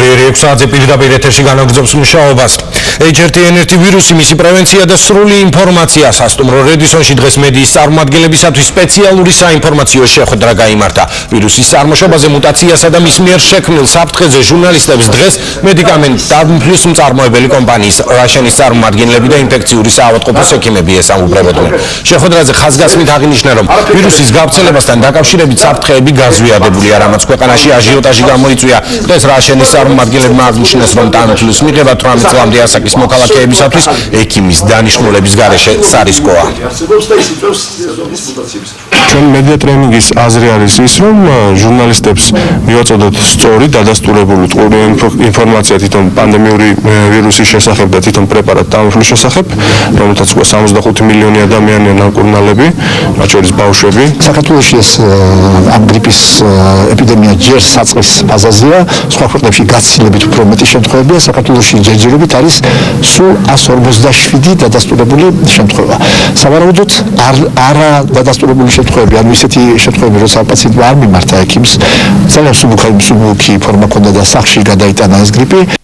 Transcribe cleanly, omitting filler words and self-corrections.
ბოლო 6 საათზე პირდაპირ ეთერში განაგრძობს მუშაობას. H1N1 ვირუსი, მისი პრევენცია და სრული ინფორმაცია სასტუმრო რედისონში დღეს მედიის წარმომადგენლებისათვის სპეციალური საინფორმაციო შეხვედრა გაიმართა. ვირუსის წარმოშობაზე, მუტაციასა და მის მიერ შექმნილ საფრთხეზე ჟურნალისტებს დღეს მედიკამენტ დაბმფლის მწარმოებელი კომპანიის რაშენის წარმომადგენლები და ინფექციური საავადმყოფოს ექიმები ესამუბრებოდნენ. შეხვედრაზე ხაზგასმით აღინიშნა, რომ ვირუსის გავრცელებასთან დაკავშირებით საფრთხეები გაზვიადებულია, რამაც ქვეყანაში აჟიოტაჟი გამოიწვია. დღეს რაშენის წარმომადგენლებმა აღნიშნეს, რომ ტანმთვლის მიღება 18 წლამდე ასაკის მოქალაქეებისათვის ექიმის დანიშნულების გარეშე სარისკოა. ჩვენ მედია ტრენინგის აზრი არის ის, რომ ჟურნალისტებს მივაწოდოთ სწორი დადასტურებული ტყუილი ინფორმაცია თვითონ პანდემიური ვირუსის შესახებ და თვითონ პრეპარატ ტანმთვლის შესახებ, რომელთაც უკვე 65 მილიონი ადამიანია ნაკურნალები, მათ შორის ბავშვები. საქართველოში ეს ამ გრიპის ეპიდემია ჯერ საწყის ფაზაზეა, სხვა ქვეყნებში გაცილებით უფრო მეტი შემთხვევებია, საქართველოში ჯერჯერობით არის სულ 157 დადასტურებული შემთხვევა. სავარაუდოდ არა დადასტურებული შემთხვევები, ანუ ისეთი შემთხვევები, როცა პაციენტმა არ მიმართა ექიმს, ძალიან მსუბუქი ფორმა ჰქონდა და სახლში გადაიტანა ეს გრიპი,